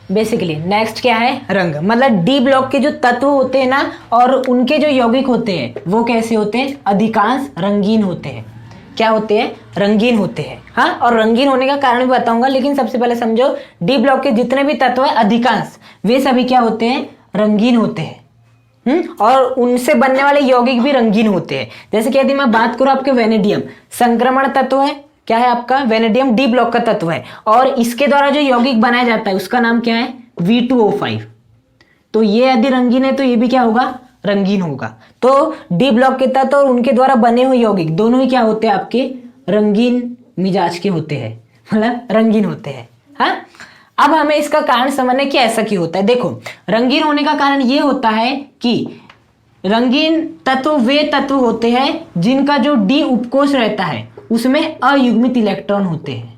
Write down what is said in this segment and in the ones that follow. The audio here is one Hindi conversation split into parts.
बेसिकली नेक्स्ट क्या है, रंग। मतलब डी ब्लॉक के जो तत्व होते हैं ना और उनके जो यौगिक होते हैं वो कैसे होते हैं, अधिकांश रंगीन होते हैं। क्या होते हैं, रंगीन होते हैं। हाँ, और रंगीन होने का कारण भी बताऊंगा, लेकिन सबसे पहले समझो डी ब्लॉक के जितने भी तत्व है अधिकांश वे सभी क्या होते हैं, रंगीन होते हैं। और उनसे बनने वाले यौगिक भी रंगीन होते हैं। जैसे कि यदि मैं बात करूं आपके वेनेडियम, संक्रमण तत्व है, क्या है आपका वेनेडियम, डी ब्लॉक का तत्व है, और इसके द्वारा जो यौगिक बनाया जाता है उसका नाम क्या है, V2O5। तो ये यदि रंगीन है तो ये भी क्या होगा, रंगीन होगा। तो डी ब्लॉक के तत्व और उनके द्वारा बने हुए यौगिक दोनों ही क्या होते हैं, आपके रंगीन मिजाज के होते हैं, मतलब रंगीन होते हैं। हाँ, अब हमें इसका कारण समझना कि ऐसा क्यों होता है। देखो, रंगीन होने का कारण ये होता है कि रंगीन तत्व वे तत्व होते हैं जिनका जो डी उपकोष रहता है उसमें अयुग्मित इलेक्ट्रॉन होते हैं।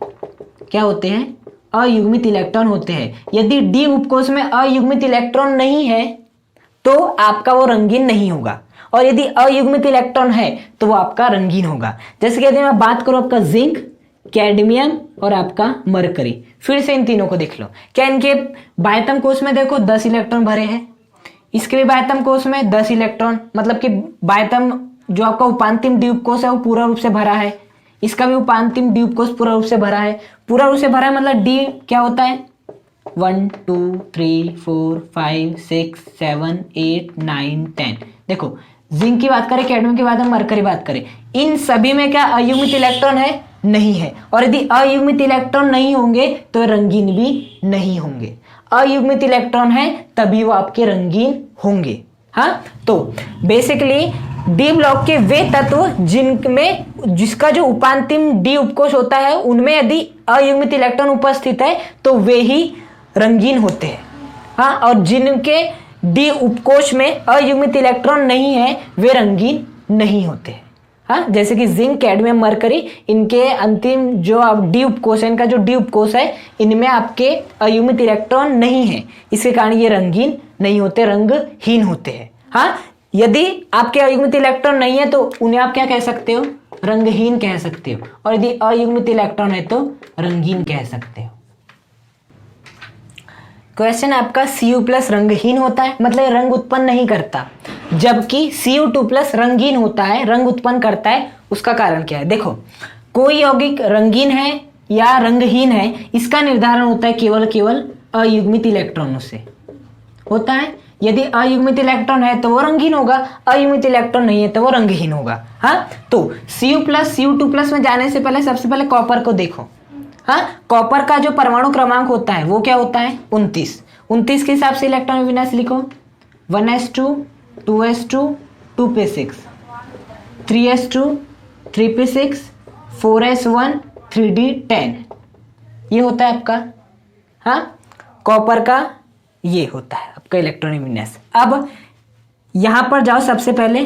क्या होते हैं, अयुग्मित इलेक्ट्रॉन होते हैं। यदि डी उपकोष में अयुग्मित इलेक्ट्रॉन नहीं है तो आपका वो रंगीन नहीं होगा, और यदि अयुग्मित इलेक्ट्रॉन है तो वो आपका रंगीन होगा। जैसे कि यदि मैं बात करूं आपका जिंक, कैडमियम और आपका मरकरी, फिर से इन तीनों को देख लो। क्या इनके बाह्यतम कोष में देखो 10 इलेक्ट्रॉन भरे हैं, इसके भी बाह्यतम कोष में 10 इलेक्ट्रॉन, मतलब कि बाह्यतम जो आपका उपांतिम डी उपकोष है वो पूरा रूप से भरा है, इसका भी उपांतिम डी उपकोष पूरा रूप से भरा है। पूरा रूप से भरा है मतलब डी क्या होता है, 1 2 3 4 5 6 7 8 9 10। देखो, जिंक की बात करें, कैडमियम की बात करें, मरकरी बात करें, इन सभी में क्या अयुग्मित इलेक्ट्रॉन है, नहीं है। और यदि अयुग्मित इलेक्ट्रॉन नहीं होंगे तो रंगीन भी नहीं होंगे। अयुग्मित इलेक्ट्रॉन है तभी वो आपके रंगीन होंगे। हाँ, तो बेसिकली डी ब्लॉक के वे तत्व जिनमें जिसका जो उपांतिम डी उपकोष होता है उनमें यदि अयुग्मित इलेक्ट्रॉन उपस्थित है तो वे ही रंगीन होते हैं। हाँ, और जिनके डी उपकोष में अयुग्मित इलेक्ट्रॉन नहीं है वे रंगीन नहीं होते हैं। हाँ, जैसे कि जिंक, कैडमियम, मरकरी, इनके अंतिम जो आप डी उपकोष है, इनका जो डी उपकोष है इनमें आपके अयुग्मित इलेक्ट्रॉन नहीं है, इसके कारण ये रंगीन नहीं होते, रंगहीन होते हैं। हाँ, यदि आपके अयुग्मित इलेक्ट्रॉन नहीं है तो उन्हें आप क्या कह सकते हो, रंगहीन कह सकते हो, और यदि अयुग्मित इलेक्ट्रॉन है तो रंगीन कह सकते हो। क्वेश्चन आपका Cu+ रंगहीन होता है, मतलब रंग उत्पन्न नहीं करता, जबकि Cu2+ रंगीन होता है, रंग उत्पन्न करता है। उसका कारण क्या है, देखो, कोई यौगिक रंगीन है या रंगहीन है इसका निर्धारण होता है केवल अयुग्मित इलेक्ट्रॉनों से होता है। यदि अयुग्मित इलेक्ट्रॉन है तो वो रंगीन होगा, अयुग्मित इलेक्ट्रॉन नहीं है तो वो रंगहीन होगा। हाँ, तो Cu+ Cu2+ में जाने से पहले सबसे पहले कॉपर को देखो। हाँ, कॉपर का जो परमाणु क्रमांक होता है वो क्या होता है, 29 के हिसाब से इलेक्ट्रॉन विन्यास लिखो, 1s2 2s2 2p6 3s2 3p6 4s1 3d10, ये होता है आपका। हाँ, कॉपर का ये होता है आपका इलेक्ट्रॉनिक विन्यास। अब यहां पर जाओ, सबसे पहले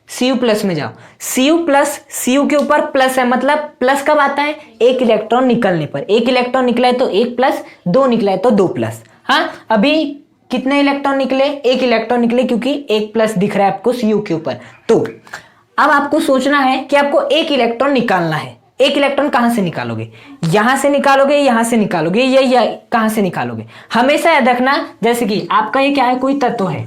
Cu+ में जाओ। Cu के ऊपर प्लस है, मतलब प्लस कब आता है, एक इलेक्ट्रॉन निकलने पर। एक इलेक्ट्रॉन निकला है तो 1+, 2 निकला है तो 2+। हाँ, अभी कितने इलेक्ट्रॉन निकले, एक इलेक्ट्रॉन निकले, क्योंकि 1+ दिख रहा है आपको Cu के ऊपर। तो अब आपको सोचना है कि आपको एक इलेक्ट्रॉन निकालना है। एक इलेक्ट्रॉन कहां से निकालोगे, यहां से निकालोगे, यहां से निकालोगे, या कहां से निकालोगे। हमेशा याद रखना, जैसे कि आपका ये क्या है, कोई तत्व है।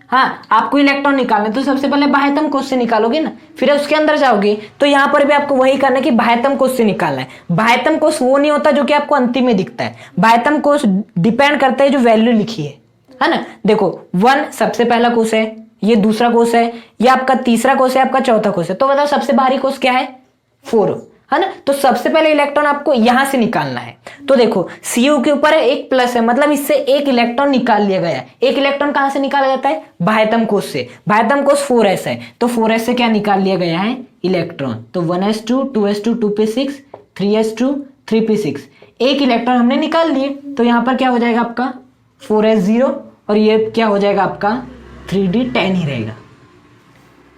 हाँ, आपको इलेक्ट्रॉन निकालना है तो सबसे पहले बाह्यतम कोष से निकालोगे ना, फिर उसके अंदर जाओगे। तो यहां पर भी आपको वही करना है कि बाह्यतम कोष से निकालना है। बाह्यतम कोष वो नहीं होता जो कि आपको अंतिम में दिखता है, बाह्यतम कोष डिपेंड करता है जो वैल्यू लिखी है ना। देखो, 1 सबसे पहला कोष है, ये दूसरा कोष है, ये आपका तीसरा कोष है, आपका चौथा कोष है। तो बताओ सबसे बाहरी कोष क्या है, 4, है ना। तो सबसे पहले इलेक्ट्रॉन आपको यहां से निकालना है। तो देखो, Cu के ऊपर है, एक प्लस है, मतलब इससे एक इलेक्ट्रॉन निकाल लिया गया है। एक इलेक्ट्रॉन कहां से निकाला जाता है, बाह्यतम कोष से। बाह्यतम कोष 4s है, तो 4s से क्या निकाल लिया गया है, इलेक्ट्रॉन। तो 1s2 2s2 2p6 3s2 3p6, एक इलेक्ट्रॉन हमने निकाल लिए। तो यहां पर क्या हो जाएगा आपका 4s0, और ये क्या हो जाएगा आपका 3d10 ही रहेगा,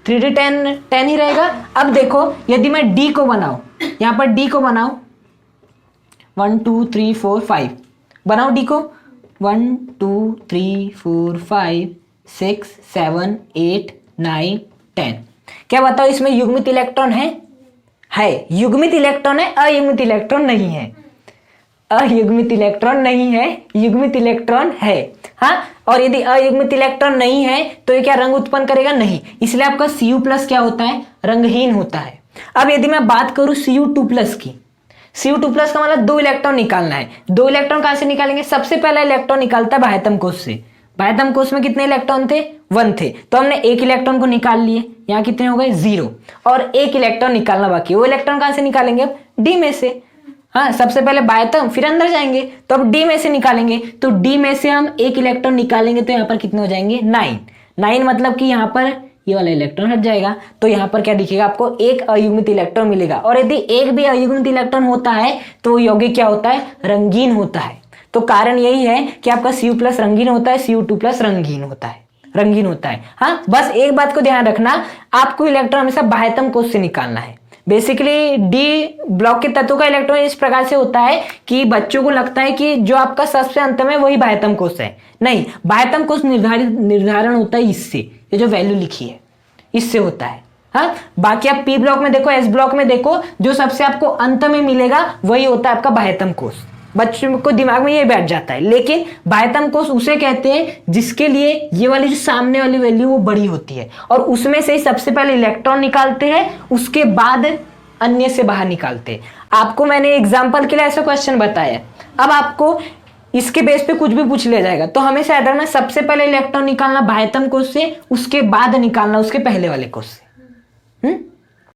3d10 ही रहेगा। अब देखो, यदि मैं D को बनाऊं, यहां पर D को बनाऊं, 1 2 3 4 5 बनाओ D को, 1 2 3 4 5 6 7 8 9 10। क्या बताओ इसमें युग्मित इलेक्ट्रॉन है, युग्मित इलेक्ट्रॉन है, अयुग्मित इलेक्ट्रॉन नहीं है। अयुग्मित इलेक्ट्रॉन नहीं है, युग्मित इलेक्ट्रॉन है। हाँ, और यदि अयुग्मित इलेक्ट्रॉन नहीं है तो ये क्या रंग उत्पन्न करेगा? नहीं। इसलिए आपका Cu+ क्या होता है? रंगहीन होता है। अब यदि मैं बात करूं Cu2+ की, Cu2+ का मतलब 2 इलेक्ट्रॉन निकालना है। 2 इलेक्ट्रॉन कहां से निकालेंगे? सबसे पहला इलेक्ट्रॉन निकालता है बाह्यतम कोश से। बाह्यतम कोश में कितने इलेक्ट्रॉन थे? 1 थे। तो हमने 1 इलेक्ट्रॉन को निकाल लिए, यहाँ कितने हो गए? 0। और 1 इलेक्ट्रॉन निकालना बाकी है। वो इलेक्ट्रॉन कहां से निकालेंगे? अब डी में से। हाँ, सबसे पहले बाह्यतम फिर अंदर जाएंगे, तो अब डी में से निकालेंगे। तो डी में से हम 1 इलेक्ट्रॉन निकालेंगे तो यहाँ पर कितने हो जाएंगे? 9 मतलब कि यहाँ पर ये वाला इलेक्ट्रॉन हट जाएगा। तो यहाँ पर क्या दिखेगा आपको? 1 अयुग्मित इलेक्ट्रॉन मिलेगा। और यदि एक भी अयुग्मित इलेक्ट्रॉन होता है तो वो यौगिक क्या होता है? रंगीन होता है। तो कारण यही है कि आपका Cu+ रंगीन होता है, Cu2+ रंगीन होता है, रंगीन होता है। हाँ, बस एक बात को ध्यान रखना, आपको इलेक्ट्रॉन हमेशा बाह्यतम कोश से निकालना है। बेसिकली डी ब्लॉक के तत्व का इलेक्ट्रॉन इस प्रकार से होता है कि बच्चों को लगता है कि जो आपका सबसे अंत में वही बाह्यतम कोश है। नहीं, बाह्यतम कोश निर्धारण होता है इससे, ये जो वैल्यू लिखी है इससे होता है। हाँ, बाकी आप पी ब्लॉक में देखो, एस ब्लॉक में देखो, जो सबसे आपको अंत में मिलेगा वही होता है आपका बाह्यतम कोश। बच्चों को दिमाग में ये बैठ जाता है। लेकिन बाह्यतम कोश उसे कहते हैं जिसके लिए ये वाली जो सामने वाली वैल्यू वो बड़ी होती है, और उसमें से ही सबसे पहले इलेक्ट्रॉन निकालते हैं, उसके बाद अन्य से बाहर निकालते हैं। आपको मैंने एग्जांपल के लिए ऐसा क्वेश्चन बताया, अब आपको इसके बेस पे कुछ भी पूछ लिया जाएगा तो हमेशा याद रखना, सबसे पहले इलेक्ट्रॉन निकालना बाह्यतम कोश से, उसके बाद निकालना उसके पहले वाले कोश से।